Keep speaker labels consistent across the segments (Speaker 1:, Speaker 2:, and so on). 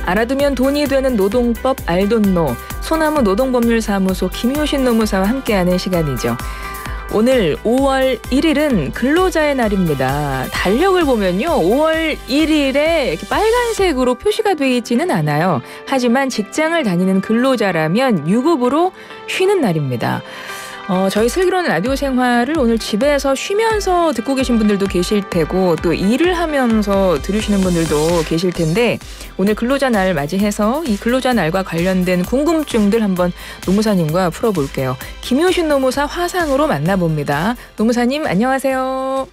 Speaker 1: 알아두면 돈이 되는 노동법 알돈노, 소나무 노동법률사무소 김효신 노무사와 함께하는 시간이죠. 오늘 5월 1일은 근로자의 날입니다. 달력을 보면요, 5월 1일에 이렇게 빨간색으로 표시가 되어 있지는 않아요. 하지만 직장을 다니는 근로자라면 유급으로 쉬는 날입니다. 저희 슬기로운 라디오 생활을 오늘 집에서 쉬면서 듣고 계신 분들도 계실 테고 또 일을 하면서 들으시는 분들도 계실 텐데 오늘 근로자 날 맞이해서 이 근로자 날과 관련된 궁금증들 한번 노무사님과 풀어볼게요. 김효신 노무사 화상으로 만나봅니다. 노무사님 안녕하세요.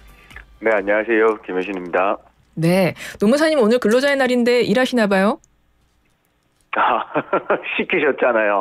Speaker 2: 네, 안녕하세요. 김효신입니다.
Speaker 1: 네, 노무사님 오늘 근로자의 날인데 일하시나 봐요?
Speaker 2: 시키셨잖아요.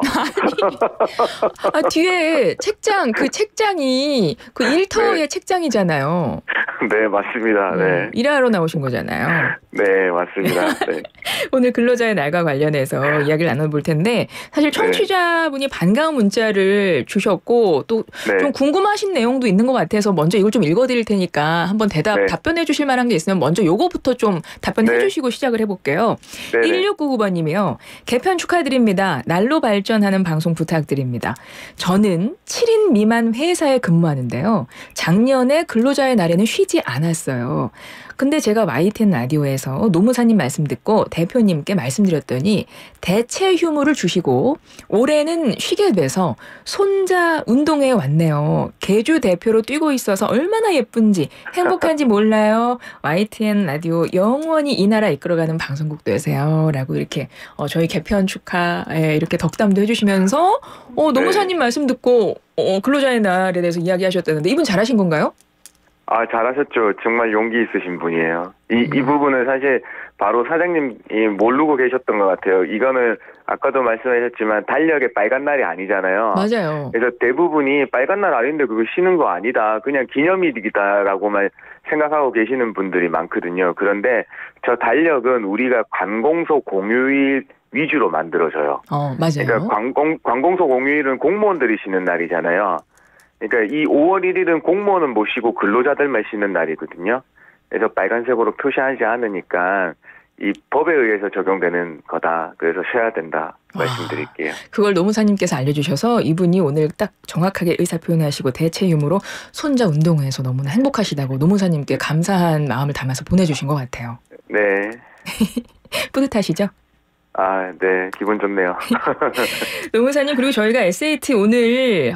Speaker 1: 아니, 뒤에 책장, 그 책장이 그 일터의
Speaker 2: 네.
Speaker 1: 책장이잖아요.
Speaker 2: 네, 맞습니다. 네.
Speaker 1: 일하러 나오신 거잖아요.
Speaker 2: 네, 맞습니다. 네.
Speaker 1: 오늘 근로자의 날과 관련해서 이야기를 나눠볼 텐데 사실 청취자분이 반가운 문자를 주셨고 또 좀 궁금하신 내용도 있는 것 같아서 먼저 이걸 좀 읽어드릴 테니까 한번 답변해 주실 만한 게 있으면 먼저 요거부터 좀 답변해 주시고 시작을 해볼게요. 1699번님이요. 개편 축하드립니다. 날로 발전하는 방송 부탁드립니다. 저는 7인 미만 회사에 근무하는데요. 작년에 근로자의 날에는 쉬지 않았어요. 근데 제가 YTN 라디오에서 노무사님 말씀 듣고 대표님께 말씀드렸더니 대체 휴무를 주시고 올해는 쉬게 돼서 손자 운동회에 왔네요. 개주 대표로 뛰고 있어서 얼마나 예쁜지 행복한지 몰라요. YTN 라디오 영원히 이 나라 이끌어가는 방송국 되세요. 라고 이렇게 저희 개편 축하에 이렇게 덕담도 해주시면서 노무사님 말씀 듣고 근로자의 날에 대해서 이야기하셨다는데 이분 잘하신 건가요?
Speaker 2: 아, 잘하셨죠. 정말 용기 있으신 분이에요. 이 부분은 사실 바로 사장님이 모르고 계셨던 것 같아요. 이거는 아까도 말씀하셨지만 달력에 빨간 날이 아니잖아요.
Speaker 1: 맞아요.
Speaker 2: 그래서 대부분이 빨간 날 아닌데 그거 쉬는 거 아니다. 그냥 기념일이다라고만 생각하고 계시는 분들이 많거든요. 그런데 저 달력은 우리가 관공서 공휴일 위주로 만들어져요.
Speaker 1: 맞아요.
Speaker 2: 그러니까 관공서 공휴일은 공무원들이 쉬는 날이잖아요. 그러니까 이 5월 1일은 공무원은 못 쉬고 근로자들만 쉬는 날이거든요. 그래서 빨간색으로 표시하지 않으니까 이 법에 의해서 적용되는 거다. 그래서 쉬어야 된다 말씀드릴게요.
Speaker 1: 그걸 노무사님께서 알려주셔서 이분이 오늘 딱 정확하게 의사표현하시고 대체 유무로 손자 운동회에서 너무나 행복하시다고 노무사님께 감사한 마음을 담아서 보내주신 것 같아요.
Speaker 2: 네.
Speaker 1: 뿌듯하시죠?
Speaker 2: 아, 네. 기분 좋네요.
Speaker 1: 노무사님 그리고 저희가 SAT 오늘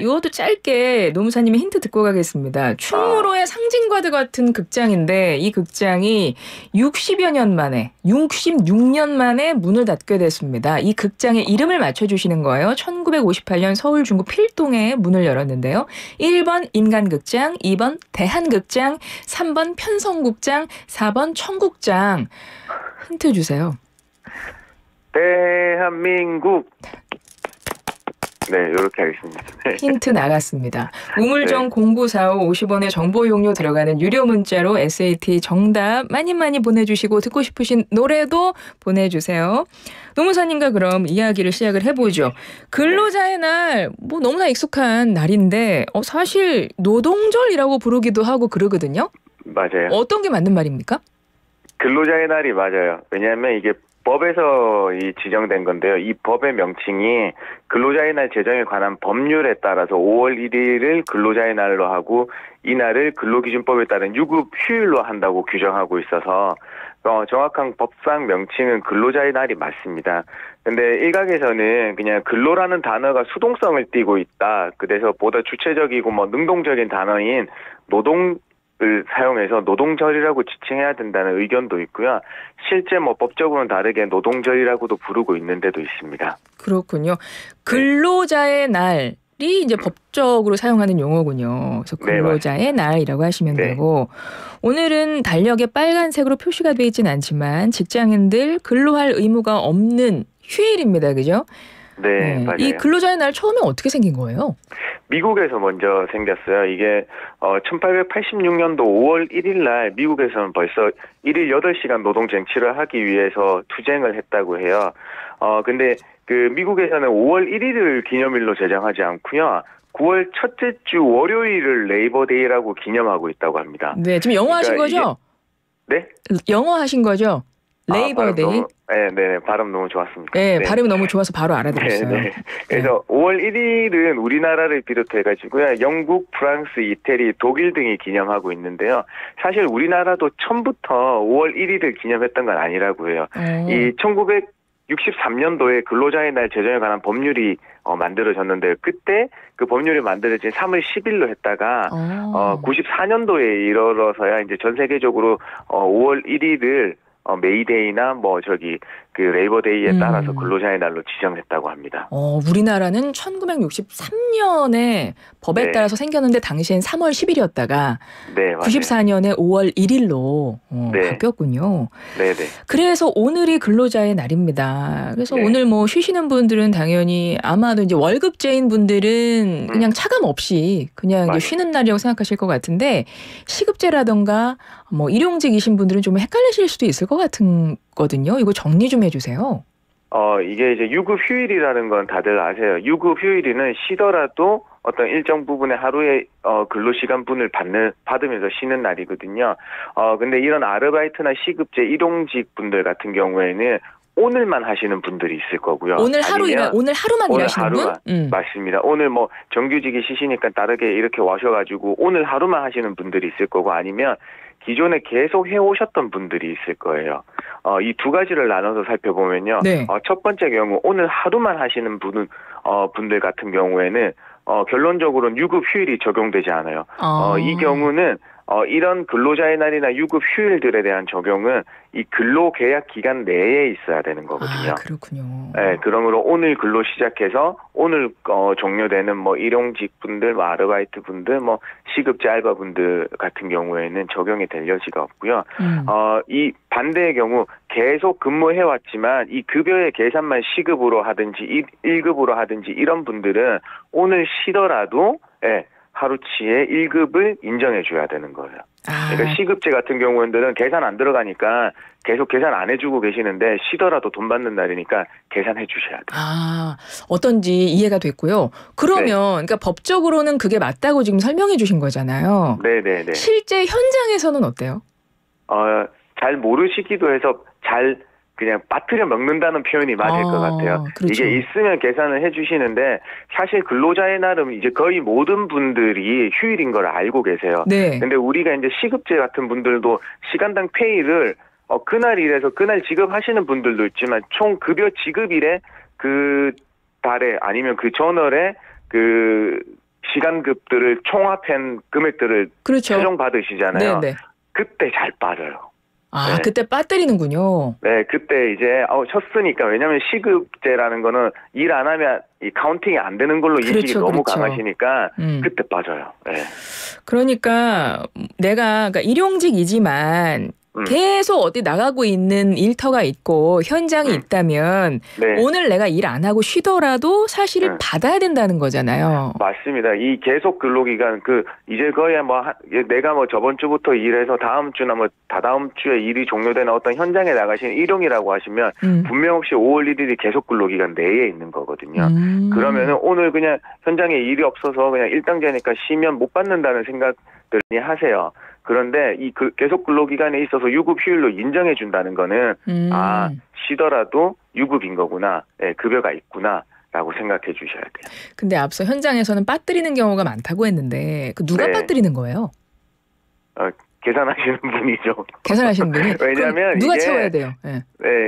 Speaker 1: 이것도 짧게 노무사님의 힌트 듣고 가겠습니다. 충무로의 상징과도 같은 극장인데 이 극장이 66년 만에 문을 닫게 됐습니다. 이 극장의 이름을 맞춰주시는 거예요. 1958년 서울 중구 필동에 문을 열었는데요. 1번 인간극장, 2번 대한극장, 3번 편성극장, 4번 청국장. 힌트 주세요.
Speaker 2: 대한민국. 네, 이렇게 하겠습니다.
Speaker 1: 힌트 나갔습니다. 우물정 0945 50원의 정보 용료 들어가는 유료 문자로 SAT 정답 많이 보내주시고 듣고 싶으신 노래도 보내주세요. 노무사님과 그럼 이야기를 시작을 해보죠. 근로자의 날, 너무나 익숙한 날인데 사실 노동절이라고 부르기도 하고 그러거든요.
Speaker 2: 맞아요.
Speaker 1: 어떤 게 맞는 말입니까?
Speaker 2: 근로자의 날이 맞아요. 왜냐하면 이게 법에서 지정된 건데요. 이 법의 명칭이 근로자의 날 제정에 관한 법률에 따라서 5월 1일을 근로자의 날로 하고 이 날을 근로기준법에 따른 유급 휴일로 한다고 규정하고 있어서 정확한 법상 명칭은 근로자의 날이 맞습니다. 근데 일각에서는 그냥 근로라는 단어가 수동성을 띠고 있다. 그래서 보다 주체적이고 능동적인 단어인 노동을 사용해서 노동절이라고 지칭해야 된다는 의견도 있고요. 실제 법적으로는 다르게 노동절이라고도 부르고 있는 데도 있습니다. 그렇군요.
Speaker 1: 근로자의 날이 이제 법적으로 사용하는 용어군요. 그래서 근로자의 날이라고 하시면 되고 오늘은 달력에 빨간색으로 표시가 되어 있지는 않지만 직장인들 근로할 의무가 없는 휴일입니다. 그죠?
Speaker 2: 네, 맞아요.
Speaker 1: 이 근로자의 날 처음에 어떻게 생긴 거예요?
Speaker 2: 미국에서 먼저 생겼어요. 이게 1886년도 5월 1일 날 미국에서는 벌써 1일 8시간 노동 쟁취를 하기 위해서 투쟁을 했다고 해요. 근데 그 미국에서는 5월 1일을 기념일로 제정하지 않고요. 9월 첫째 주 월요일을 레이버데이라고 기념하고 있다고 합니다.
Speaker 1: 네, 지금 영어 하신 거죠?
Speaker 2: 네?
Speaker 1: 영어 하신 거죠? 레이버데이.
Speaker 2: 네, 발음 너무 좋았습니다.
Speaker 1: 네,
Speaker 2: 네.
Speaker 1: 발음이 너무 좋아서 바로 알아들었어요.
Speaker 2: 네. 그래서 5월 1일은 우리나라를 비롯해가지고요, 영국, 프랑스, 이태리, 독일 등이 기념하고 있는데요. 사실 우리나라도 처음부터 5월 1일을 기념했던 건 아니라고 해요. 이 1963년도에 근로자의 날 제정에 관한 법률이 만들어졌는데요. 그때 그 법률이 만들어진 3월 10일로 했다가 94년도에 이르러서야 이제 전 세계적으로 5월 1일을 메이데이나 그 레이버데이에 따라서 근로자의 날로 지정했다고 합니다.
Speaker 1: 우리나라는 1963년에 법에 따라서 생겼는데 당시엔 3월 10일이었다가 94년에 5월 1일로 바뀌었군요.
Speaker 2: 네네.
Speaker 1: 그래서 오늘이 근로자의 날입니다. 그래서 오늘 뭐 쉬시는 분들은 당연히 아마도 이제 월급제인 분들은 그냥 차감 없이 그냥 이제 쉬는 날이라고 생각하실 것 같은데 시급제라던가 뭐 일용직이신 분들은 좀 헷갈리실 수도 있을 것 같거든요. 이거 정리 좀 해주세요.
Speaker 2: 이게 이제 유급 휴일이라는 건 다들 아세요. 유급 휴일에는 쉬더라도 어떤 일정 부분의 하루의 근로시간분을 받으면서 쉬는 날이거든요. 근데 이런 아르바이트나 시급제 일용직 분들 같은 경우에는 오늘만 하시는 분들이 있을 거고요.
Speaker 1: 오늘 하루만 일하시는 분?
Speaker 2: 맞습니다. 오늘 뭐 정규직이 쉬시니까 다르게 이렇게 와셔가지고 오늘 하루만 하시는 분들이 있을 거고 아니면 기존에 계속 해오셨던 분들이 있을 거예요. 이 두 가지를 나눠서 살펴보면요. 첫 번째 경우 오늘 하루만 하시는 분들 같은 경우에는 결론적으로는 유급 휴일이 적용되지 않아요. 이 경우는 이런 근로자의 날이나 유급 휴일들에 대한 적용은 이 근로계약 기간 내에 있어야 되는 거거든요.
Speaker 1: 그렇군요.
Speaker 2: 네, 그러므로 오늘 근로 시작해서 오늘 종료되는 뭐 일용직 분들, 뭐 아르바이트 분들, 뭐 시급제 알바 분들 같은 경우에는 적용이 될 여지가 없고요. 이 반대의 경우 계속 근무해왔지만 이 급여의 계산만 시급으로 하든지 1급으로 하든지 이런 분들은 오늘 쉬더라도 하루치의 1급을 인정해줘야 되는 거예요. 그러니까 시급제 같은 경우에는 계산 안 들어가니까 계속 계산 안 해주고 계시는데 쉬더라도 돈 받는 날이니까 계산해 주셔야 돼요.
Speaker 1: 어떤지 이해가 됐고요. 그러면 그러니까 법적으로는 그게 맞다고 지금 설명해 주신 거잖아요.
Speaker 2: 네네네.
Speaker 1: 실제 현장에서는 어때요?
Speaker 2: 잘 모르시기도 해서 그냥 빠뜨려 먹는다는 표현이 맞을 것 같아요.
Speaker 1: 그렇죠.
Speaker 2: 이게 있으면 계산을 해주시는데 사실 근로자의 날은 이제 거의 모든 분들이 휴일인 걸 알고 계세요. 근데 우리가 이제 시급제 같은 분들도 시간당 페이를 그날 일해서 그날 지급하시는 분들도 있지만 총 급여 지급일에 그 달에 아니면 그 전월에 그 시간급들을 총합한 금액들을 최종 받으시잖아요. 그때 잘 빠져요.
Speaker 1: 그때 빠뜨리는군요.
Speaker 2: 네, 그때 이제 쉬었으니까 왜냐하면 시급제라는 거는 일 안 하면 이 카운팅이 안 되는 걸로 인식이 너무 강하시니까 그때 빠져요.
Speaker 1: 그러니까 그러니까 일용직이지만 계속 어디 나가고 있는 일터가 있고 현장이 있다면 오늘 내가 일 안 하고 쉬더라도 사실은 받아야 된다는 거잖아요.
Speaker 2: 맞습니다. 이 계속 근로기간 이제 거의 내가 저번 주부터 일해서 다음 주나 다다음 주에 일이 종료되는 어떤 현장에 나가시는 일용이라고 하시면 분명 없이 5월 1일이 계속 근로기간 내에 있는 거거든요. 그러면은 오늘 그냥 현장에 일이 없어서 그냥 일당제니까 쉬면 못 받는다는 생각들 하세요. 그런데 이 계속 근로기간에 있어서 유급 휴일로 인정해 준다는 거는 쉬더라도 유급인 거구나, 급여가 있구나라고 생각해 주셔야 돼요.
Speaker 1: 근데 앞서 현장에서는 빠뜨리는 경우가 많다고 했는데 누가 빠뜨리는 거예요?
Speaker 2: 계산하시는 분이죠.
Speaker 1: 계산하시는 분이?
Speaker 2: 왜냐하면
Speaker 1: 누가 채워야 돼요?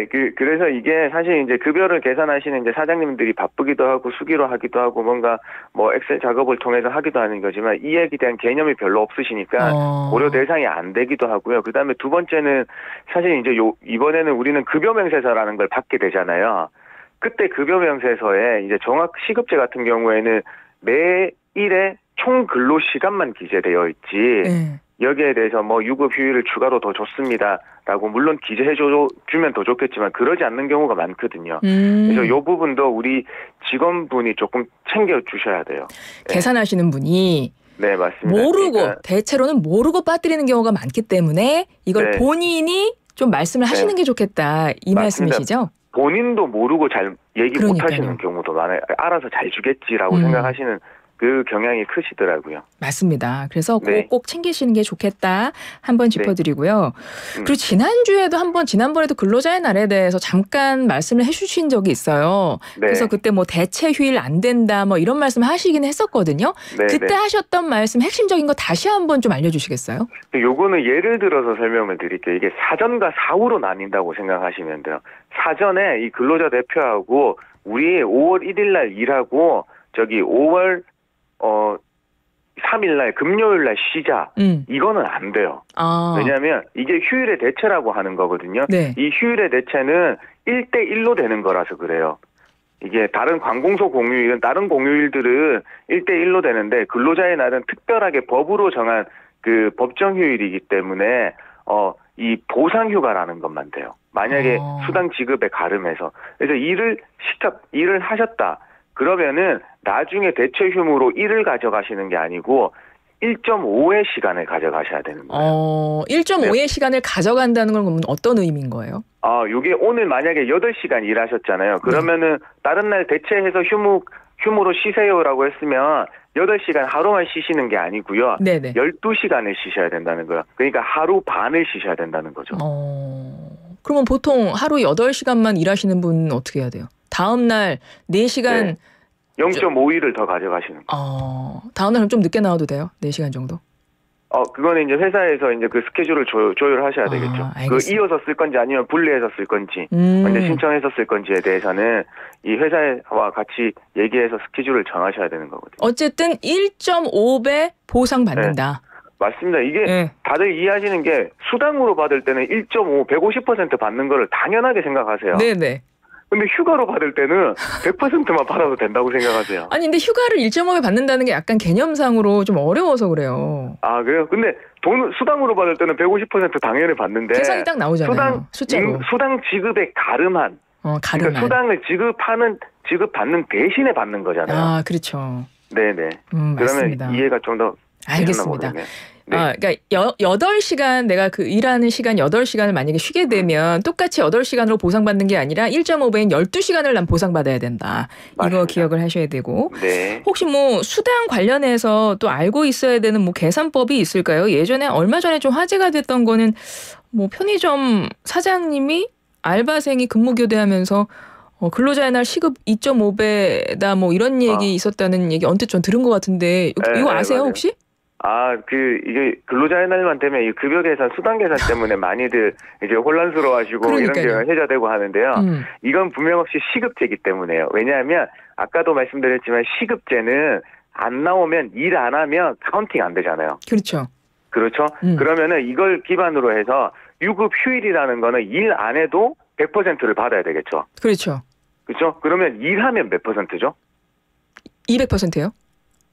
Speaker 2: 그래서 이게 사실 이제 급여를 계산하시는 이제 사장님들이 바쁘기도 하고 수기로 하기도 하고 뭔가 엑셀 작업을 통해서 하기도 하는 거지만 이에 대한 개념이 별로 없으시니까 고려 대상이 안 되기도 하고요. 그 다음에 두 번째는 사실 이제 이번에는 우리는 급여 명세서라는 걸 받게 되잖아요. 그때 급여 명세서에 이제 정확 시급제 같은 경우에는 매일의 총 근로 시간만 기재되어 있지. 여기에 대해서 유급 휴일을 추가로 더 줬습니다라고 물론 기재해 주면 더 좋겠지만 그러지 않는 경우가 많거든요. 그래서 이 부분도 우리 직원분이 조금 챙겨 주셔야 돼요.
Speaker 1: 계산하시는 분이
Speaker 2: 네, 맞습니다.
Speaker 1: 모르고 대체로는 모르고 빠뜨리는 경우가 많기 때문에 이걸 본인이 좀 말씀을 하시는 게 좋겠다 이 말씀이시죠?
Speaker 2: 본인도 모르고 잘 얘기 못 하시는 경우도 많아요. 알아서 잘 주겠지라고 생각하시는 그 경향이 크시더라고요.
Speaker 1: 맞습니다. 그래서
Speaker 2: 네.
Speaker 1: 꼭 챙기시는 게 좋겠다 한번 짚어드리고요. 그리고 지난주에도 지난번에도 근로자의 날에 대해서 잠깐 말씀을 해주신 적이 있어요.
Speaker 2: 네.
Speaker 1: 그래서 그때 뭐 대체 휴일 안 된다 뭐 이런 말씀 하시긴 했었거든요.
Speaker 2: 네,
Speaker 1: 그때
Speaker 2: 네.
Speaker 1: 하셨던 말씀 핵심적인 거 다시 한번 좀 알려주시겠어요?
Speaker 2: 요거는 예를 들어서 설명을 드릴게요. 이게 사전과 사후로 나뉜다고 생각하시면 돼요. 사전에 이 근로자 대표하고 우리 5월 1일 날 일하고 저기 5월 3일 날 금요일 날 쉬자. 이거는 안 돼요. 왜냐하면 이게 휴일의 대체라고 하는 거거든요.
Speaker 1: 네.
Speaker 2: 이 휴일의 대체는 1대1로 되는 거라서 그래요. 이게 다른 관공서 공휴일은 다른 공휴일들은 1대1로 되는데 근로자의 날은 특별하게 법으로 정한 그 법정 휴일이기 때문에 이 보상 휴가라는 것만 돼요. 만약에 수당 지급에 가름해서. 그래서 일을 하셨다. 그러면은 나중에 대체 휴무로 1을 가져가시는 게 아니고 1.5의 시간을 가져가셔야 되는 거예요.
Speaker 1: 1.5의 시간을 가져간다는 건 그러면 어떤 의미인 거예요?
Speaker 2: 요게 오늘 만약에 8시간 일하셨잖아요. 그러면은 다른 날 대체해서 휴무로 쉬세요라고 했으면 8시간 하루만 쉬시는 게 아니고요.
Speaker 1: 네네.
Speaker 2: 12시간을 쉬셔야 된다는 거예요. 그러니까 하루 반을 쉬셔야 된다는 거죠.
Speaker 1: 그러면 보통 하루 8시간만 일하시는 분은 어떻게 해야 돼요? 다음 날 4시간
Speaker 2: 네. 0.5일을 더 가져가시는 거예요.
Speaker 1: 다음 날은 좀 늦게 나와도 돼요? 4시간 정도?
Speaker 2: 그거는 이제 회사에서 이제 그 스케줄을 조율하셔야 되겠죠. 그 이어서 쓸 건지 아니면 분리해서 쓸 건지, 먼저 신청해서 쓸 건지에 대해서는 이 회사와 같이 얘기해서 스케줄을 정하셔야 되는 거거든요.
Speaker 1: 어쨌든 1.5배 보상받는다.
Speaker 2: 네. 맞습니다. 이게 다들 이해하시는 게 수당으로 받을 때는 1.5, 150% 받는 거를 당연하게 생각하세요.
Speaker 1: 네네.
Speaker 2: 근데 휴가로 받을 때는 100%만 받아도 된다고 생각하세요.
Speaker 1: 아니 근데 휴가를 1.5배 받는다는 게 약간 개념상으로 좀 어려워서 그래요.
Speaker 2: 그래요? 근데 수당으로 받을 때는 150% 당연히 받는데
Speaker 1: 계산이 딱 나오잖아요. 숫자로.
Speaker 2: 수당 지급에 가름한. 그러니까 수당을 지급받는 대신에 받는 거잖아요.
Speaker 1: 그렇죠.
Speaker 2: 네네.
Speaker 1: 맞습니다.
Speaker 2: 그러면 이해가 좀 더
Speaker 1: 알겠습니다.
Speaker 2: 네.
Speaker 1: 그러니까 8시간 내가 그 일하는 시간 8시간을 만약에 쉬게 되면 똑같이 8시간으로 보상받는 게 아니라 1.5배인 12시간을 난 보상받아야 된다.
Speaker 2: 맞습니다.
Speaker 1: 이거 기억을 하셔야 되고.
Speaker 2: 네.
Speaker 1: 혹시 뭐 수당 관련해서 또 알고 있어야 되는 뭐 계산법이 있을까요? 예전에 얼마 전에 좀 화제가 됐던 거는 뭐 편의점 사장님이 알바생이 근무 교대하면서 근로자의 날 시급 2.5배다 뭐 이런 얘기 있었다는 얘기 언뜻 전 들은 것 같은데 이거 아세요
Speaker 2: 맞아요.
Speaker 1: 혹시?
Speaker 2: 이게 근로자의 날만 되면 이 급여 계산, 수당 계산 때문에 많이들 이제 혼란스러워하시고 이런 게 회자되고 하는데요. 이건 분명 없이 시급제이기 때문에요. 왜냐하면 아까도 말씀드렸지만 시급제는 안 나오면 일 안 하면 카운팅 안 되잖아요.
Speaker 1: 그렇죠.
Speaker 2: 그렇죠. 그러면은 이걸 기반으로 해서 유급 휴일이라는 거는 일 안 해도 100%를 받아야 되겠죠.
Speaker 1: 그렇죠.
Speaker 2: 그렇죠. 그러면 일하면 몇 %죠?
Speaker 1: 200%요?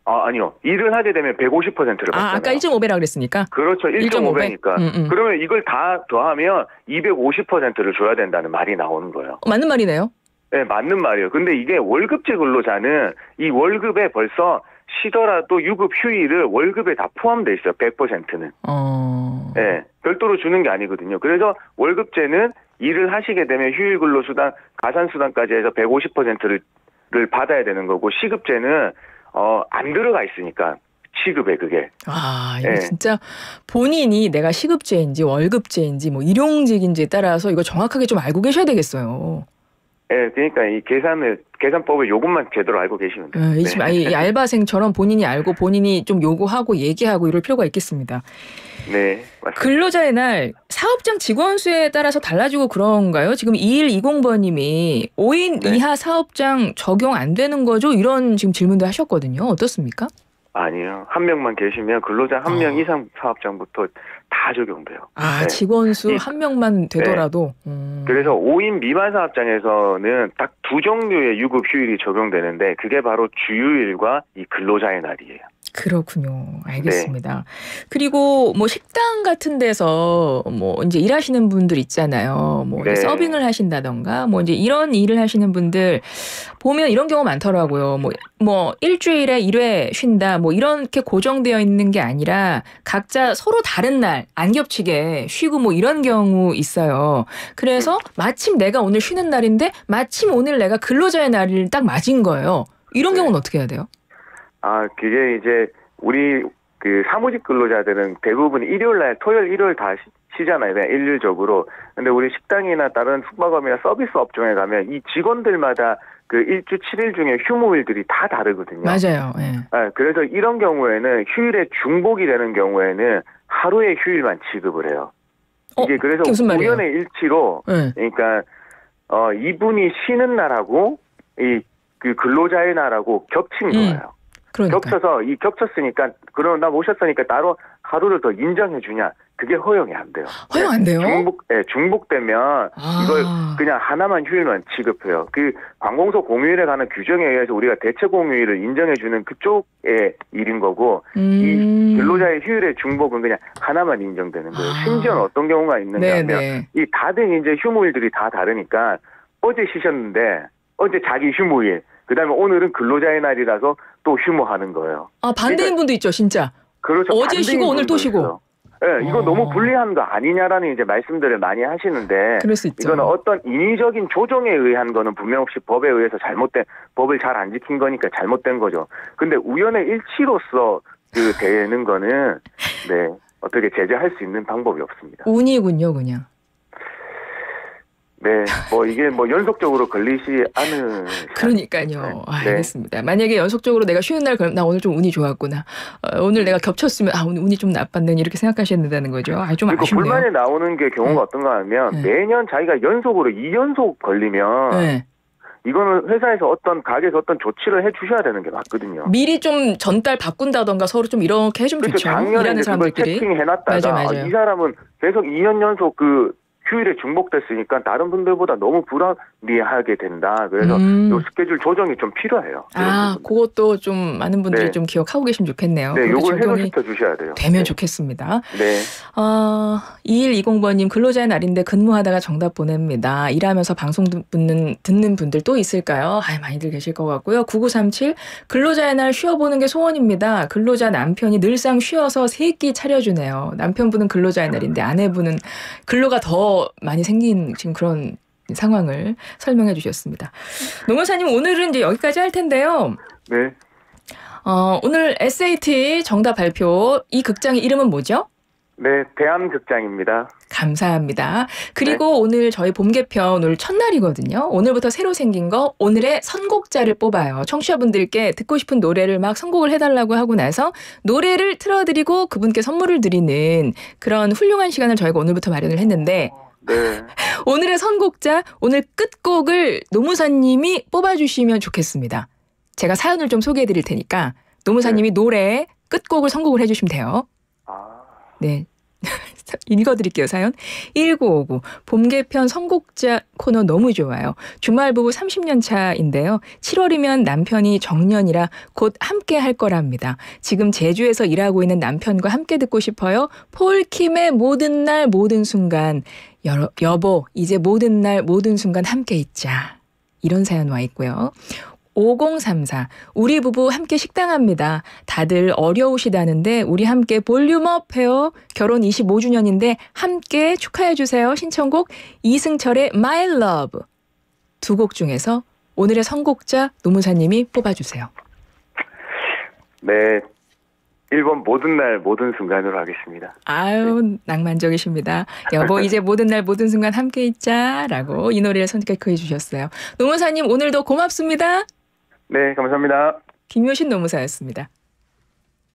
Speaker 2: 아니요. 일을 하게 되면 150%를 받잖아요.
Speaker 1: 아까 1.5배라 그랬으니까.
Speaker 2: 그렇죠. 1.5배니까. 그러면 이걸 다 더하면 250%를 줘야 된다는 말이 나오는 거예요.
Speaker 1: 맞는 말이네요.
Speaker 2: 네, 맞는 말이에요. 근데 이게 월급제 근로자는 이 월급에 벌써 쉬더라도 유급 휴일을 월급에 다 포함되어 있어요. 100%는. 네, 별도로 주는 게 아니거든요. 그래서 월급제는 일을 하시게 되면 휴일 근로수당, 가산수당까지 해서 150%를 받아야 되는 거고 시급제는 안 들어가 있으니까 시급에 그게.
Speaker 1: 이거 진짜 본인이 내가 시급제인지 월급제인지 뭐 일용직인지에 따라서 이거 정확하게 좀 알고 계셔야 되겠어요.
Speaker 2: 네, 그러니까 이 계산법을 요것만 제대로 알고 계시면 돼요.
Speaker 1: 이 알바생처럼 본인이 알고 본인이 좀 요구하고 얘기하고 이럴 필요가 있겠습니다.
Speaker 2: 네, 맞습니다.
Speaker 1: 근로자의 날 사업장 직원 수에 따라서 달라지고 그런가요? 지금 2120번님이 5인 이하 사업장 적용 안 되는 거죠? 이런 지금 질문도 하셨거든요. 어떻습니까?
Speaker 2: 아니요. 한 명만 계시면 근로자 한 명 이상 사업장부터 다 적용돼요.
Speaker 1: 직원 수 한 명만 되더라도.
Speaker 2: 그래서 5인 미만 사업장에서는 딱 두 종류의 유급 휴일이 적용되는데 그게 바로 주휴일과 이 근로자의 날이에요.
Speaker 1: 그렇군요. 알겠습니다. 그리고 뭐 식당 같은 데서 뭐 이제 일하시는 분들 있잖아요. 뭐 이제 서빙을 하신다던가 뭐 이제 이런 일을 하시는 분들 보면 이런 경우 많더라고요. 뭐 일주일에 1회 쉰다. 뭐 이렇게 고정되어 있는 게 아니라 각자 서로 다른 날 안 겹치게 쉬고 뭐 이런 경우 있어요. 그래서 마침 내가 오늘 쉬는 날인데 마침 오늘 내가 근로자의 날을 딱 맞은 거예요. 이런 경우는 어떻게 해야 돼요?
Speaker 2: 그게 이제 우리 그 사무직 근로자들은 대부분 일요일 날, 토요일, 일요일 다 쉬잖아요. 그냥 일률적으로. 근데 우리 식당이나 다른 숙박업이나 서비스 업종에 가면 이 직원들마다 그 일주 7일 중에 휴무일들이 다 다르거든요.
Speaker 1: 맞아요. 예.
Speaker 2: 그래서 이런 경우에는 휴일에 중복이 되는 경우에는 하루의 휴일만 지급을 해요. 이게 그래서
Speaker 1: 무슨 말이에요?
Speaker 2: 우연의 일치로, 그러니까 이분이 쉬는 날하고 그 근로자의 날하고 겹친 거예요.
Speaker 1: 그러니까.
Speaker 2: 겹쳤으니까, 그럼 나 모셨으니까 따로 하루를 더 인정해 주냐? 그게 허용이 안 돼요.
Speaker 1: 허용 안 돼요?
Speaker 2: 중복되면 이걸 그냥 하나만 휴일만 지급해요. 그 관공서 공휴일에 관한 규정에 의해서 우리가 대체 공휴일을 인정해 주는 그쪽의 일인 거고, 이 근로자의 휴일의 중복은 그냥 하나만 인정되는 거예요. 심지어는 어떤 경우가 있는가 하면 이 다들 이제 휴무일들이 다 다르니까 어제 쉬셨는데 어제 자기 휴무일, 그다음에 오늘은 근로자의 날이라서 또 휴무하는 거예요.
Speaker 1: 반대인
Speaker 2: 그러니까,
Speaker 1: 분도 있죠, 진짜.
Speaker 2: 그렇죠.
Speaker 1: 어제 쉬고 오늘 또 쉬고.
Speaker 2: 네, 이거 너무 불리한 거 아니냐라는 이제 말씀들을 많이 하시는데,
Speaker 1: 그럴 수 있죠.
Speaker 2: 이거는 어떤 인위적인 조정에 의한 거는 분명히 법에 의해서 법을 잘 안 지킨 거니까 잘못된 거죠. 근데 우연의 일치로서 그 되는 거는 어떻게 제재할 수 있는 방법이 없습니다.
Speaker 1: 운이군요, 그냥.
Speaker 2: 네, 이게 연속적으로 걸리지 않은.
Speaker 1: 그러니까요. 알겠습니다. 만약에 연속적으로 내가 쉬는 날, 그럼 나 오늘 좀 운이 좋았구나. 오늘 내가 겹쳤으면, 오늘 운이 좀 나빴네. 이렇게 생각하셔야 된다는 거죠. 좀
Speaker 2: 그리고
Speaker 1: 아쉽네요.
Speaker 2: 불만이 나오는 게 경우가 어떤가 하면, 매년 자기가 연속으로 2연속 걸리면, 이거는 회사에서 가게에서 어떤 조치를 해 주셔야 되는 게 맞거든요.
Speaker 1: 미리 좀 전달 바꾼다던가 서로 좀 이렇게 해주면 좋죠.
Speaker 2: 작년에
Speaker 1: 일하는 사람들끼리.
Speaker 2: 채팅해놨다가
Speaker 1: 맞아요.
Speaker 2: 이 사람은 계속 2년 연속 휴일에 중복됐으니까 다른 분들보다 너무 불합리하게 된다. 그래서 요 스케줄 조정이 좀 필요해요.
Speaker 1: 그것도 좀 많은 분들이 좀 기억하고 계시면 좋겠네요.
Speaker 2: 네, 요걸 해소시켜 주셔야 돼요.
Speaker 1: 되면 좋겠습니다.
Speaker 2: 네.
Speaker 1: 2120번님, 근로자의 날인데 근무하다가 정답 보냅니다. 일하면서 방송 듣는 분들 또 있을까요? 많이들 계실 것 같고요. 9937, 근로자의 날 쉬어보는 게 소원입니다. 근로자 남편이 늘상 쉬어서 세 끼 차려주네요. 남편분은 근로자의 날인데 아내분은 근로가 더 많이 생긴 지금 그런 상황을 설명해 주셨습니다. 노무사님, 오늘은 이제 여기까지 할 텐데요.
Speaker 2: 네.
Speaker 1: 오늘 SAT 정답 발표, 이 극장의 이름은 뭐죠?
Speaker 2: 네, 대암극장입니다.
Speaker 1: 감사합니다. 그리고 오늘 저희 봄 개편 오늘 첫날이거든요. 오늘부터 새로 생긴 거, 오늘의 선곡자를 뽑아요. 청취자분들께 듣고 싶은 노래를 막 선곡을 해달라고 하고 나서 노래를 틀어드리고 그분께 선물을 드리는 그런 훌륭한 시간을 저희가 오늘부터 마련을 했는데, 오늘의 선곡자, 오늘 끝곡을 노무사님이 뽑아주시면 좋겠습니다. 제가 사연을 좀 소개해드릴 테니까 노무사님이 노래 끝곡을 선곡을 해주시면 돼요. 네. 읽어드릴게요. 사연 1959 봄 개편 선곡자 코너 너무 좋아요. 주말 부부 30년 차인데요. 7월이면 남편이 정년이라 곧 함께 할 거랍니다. 지금 제주에서 일하고 있는 남편과 함께 듣고 싶어요. 폴킴의 모든 날 모든 순간. 여보 이제 모든 날 모든 순간 함께 있자. 이런 사연 와 있고요. 5034 우리 부부 함께 식당합니다. 다들 어려우시다는데 우리 함께 볼륨업 해요. 결혼 25주년인데 함께 축하해 주세요. 신청곡 이승철의 My Love. 두 곡 중에서 오늘의 선곡자 노무사님이 뽑아주세요.
Speaker 2: 네, 1번 모든 날 모든 순간으로 하겠습니다.
Speaker 1: 낭만적이십니다. 여보 이제 모든 날 모든 순간 함께 있자라고 이 노래를 선택해 주셨어요. 노무사님 오늘도 고맙습니다.
Speaker 2: 네, 감사합니다.
Speaker 1: 김효신 노무사였습니다.